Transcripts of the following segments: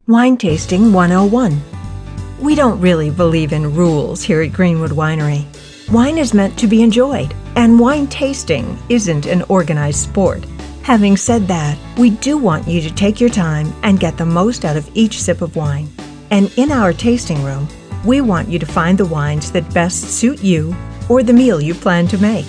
Wine Tasting 101. We don't really believe in rules here at Greenwood Winery. Wine is meant to be enjoyed, and wine tasting isn't an organized sport. Having said that, we do want you to take your time and get the most out of each sip of wine. And in our tasting room, we want you to find the wines that best suit you or the meal you plan to make.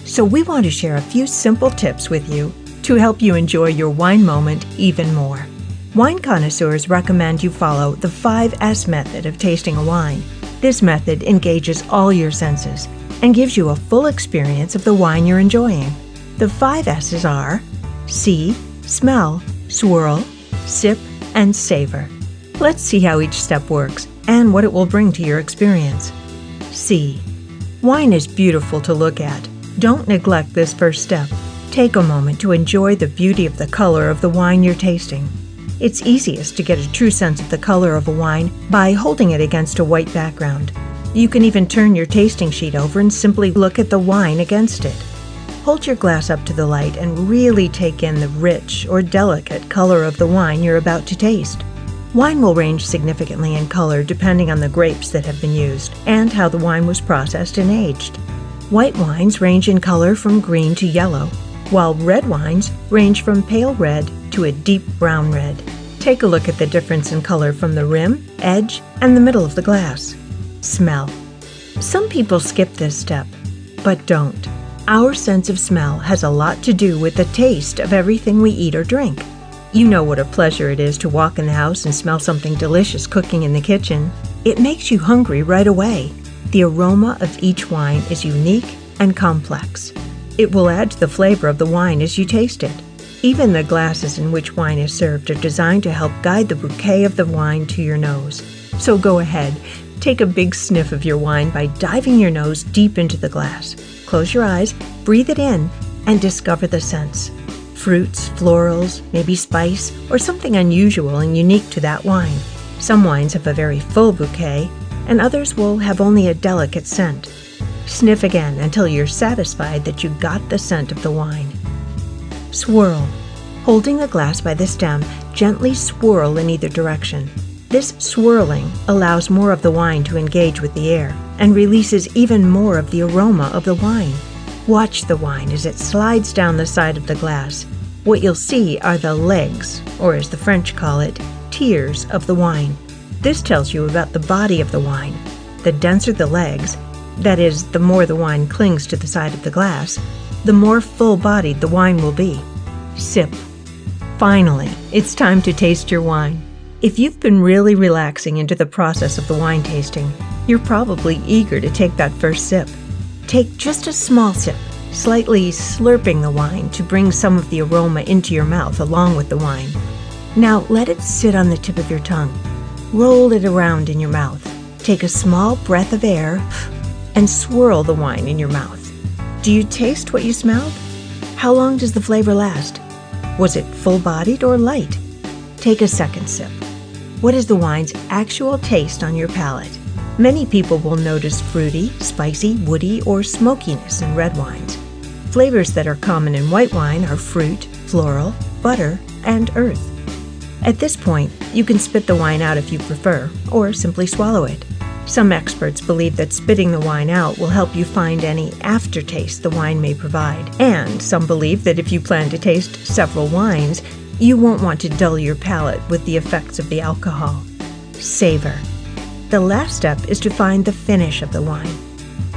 So we want to share a few simple tips with you to help you enjoy your wine moment even more. Wine connoisseurs recommend you follow the 5S method of tasting a wine. This method engages all your senses and gives you a full experience of the wine you're enjoying. The 5 S's are see, smell, swirl, sip, and savor. Let's see how each step works and what it will bring to your experience. See. Wine is beautiful to look at. Don't neglect this first step. Take a moment to enjoy the beauty of the color of the wine you're tasting. It's easiest to get a true sense of the color of a wine by holding it against a white background. You can even turn your tasting sheet over and simply look at the wine against it. Hold your glass up to the light and really take in the rich or delicate color of the wine you're about to taste. Wine will range significantly in color depending on the grapes that have been used and how the wine was processed and aged. White wines range in color from green to yellow, while red wines range from pale red to a deep brown red. Take a look at the difference in color from the rim, edge, and the middle of the glass. Smell. Some people skip this step, but don't. Our sense of smell has a lot to do with the taste of everything we eat or drink. You know what a pleasure it is to walk in the house and smell something delicious cooking in the kitchen. It makes you hungry right away. The aroma of each wine is unique and complex. It will add to the flavor of the wine as you taste it. Even the glasses in which wine is served are designed to help guide the bouquet of the wine to your nose. So go ahead, take a big sniff of your wine by diving your nose deep into the glass. Close your eyes, breathe it in, and discover the scents. Fruits, florals, maybe spice, or something unusual and unique to that wine. Some wines have a very full bouquet, and others will have only a delicate scent. Sniff again until you're satisfied that you got the scent of the wine. Swirl. Holding a glass by the stem, gently swirl in either direction. This swirling allows more of the wine to engage with the air and releases even more of the aroma of the wine. Watch the wine as it slides down the side of the glass. What you'll see are the legs, or as the French call it, tiers of the wine. This tells you about the body of the wine. The denser the legs, that is, the more the wine clings to the side of the glass, the more full-bodied the wine will be. Sip. Finally, it's time to taste your wine. If you've been really relaxing into the process of the wine tasting, you're probably eager to take that first sip. Take just a small sip, slightly slurping the wine to bring some of the aroma into your mouth along with the wine. Now let it sit on the tip of your tongue. Roll it around in your mouth. Take a small breath of air and swirl the wine in your mouth. Do you taste what you smelled? How long does the flavor last? Was it full-bodied or light? Take a second sip. What is the wine's actual taste on your palate? Many people will notice fruity, spicy, woody, or smokiness in red wines. Flavors that are common in white wine are fruit, floral, butter, and earth. At this point, you can spit the wine out if you prefer, or simply swallow it. Some experts believe that spitting the wine out will help you find any aftertaste the wine may provide, and some believe that if you plan to taste several wines, you won't want to dull your palate with the effects of the alcohol. Savor. The last step is to find the finish of the wine.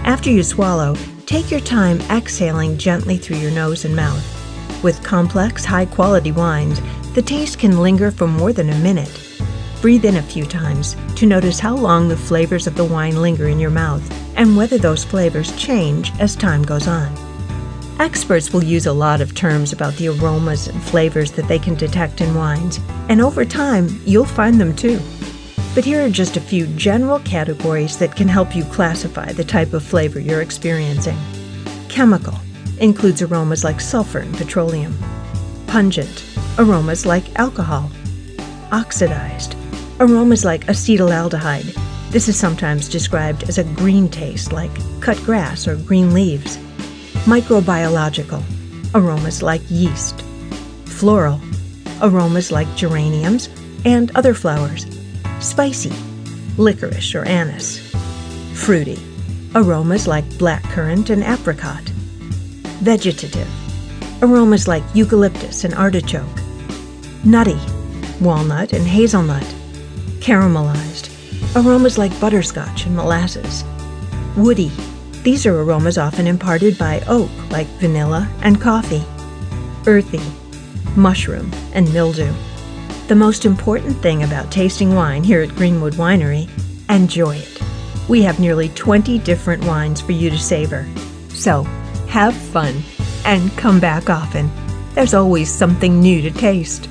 After you swallow, take your time exhaling gently through your nose and mouth. With complex, high-quality wines, the taste can linger for more than a minute. Breathe in a few times to notice how long the flavors of the wine linger in your mouth and whether those flavors change as time goes on. Experts will use a lot of terms about the aromas and flavors that they can detect in wines, and over time, you'll find them too. But here are just a few general categories that can help you classify the type of flavor you're experiencing. Chemical includes aromas like sulfur and petroleum. Pungent, aromas like alcohol. Oxidized, aromas like acetaldehyde. This is sometimes described as a green taste like cut grass or green leaves. Microbiological, aromas like yeast. Floral, aromas like geraniums, and other flowers. Spicy, licorice or anise. Fruity, aromas like blackcurrant and apricot. Vegetative, aromas like eucalyptus and artichoke. Nutty, walnut and hazelnut. Caramelized, aromas like butterscotch and molasses. Woody, these are aromas often imparted by oak like vanilla and coffee. Earthy, mushroom and mildew. The most important thing about tasting wine here at Greenwood Winery, enjoy it. We have nearly 20 different wines for you to savor. So, have fun and come back often. There's always something new to taste.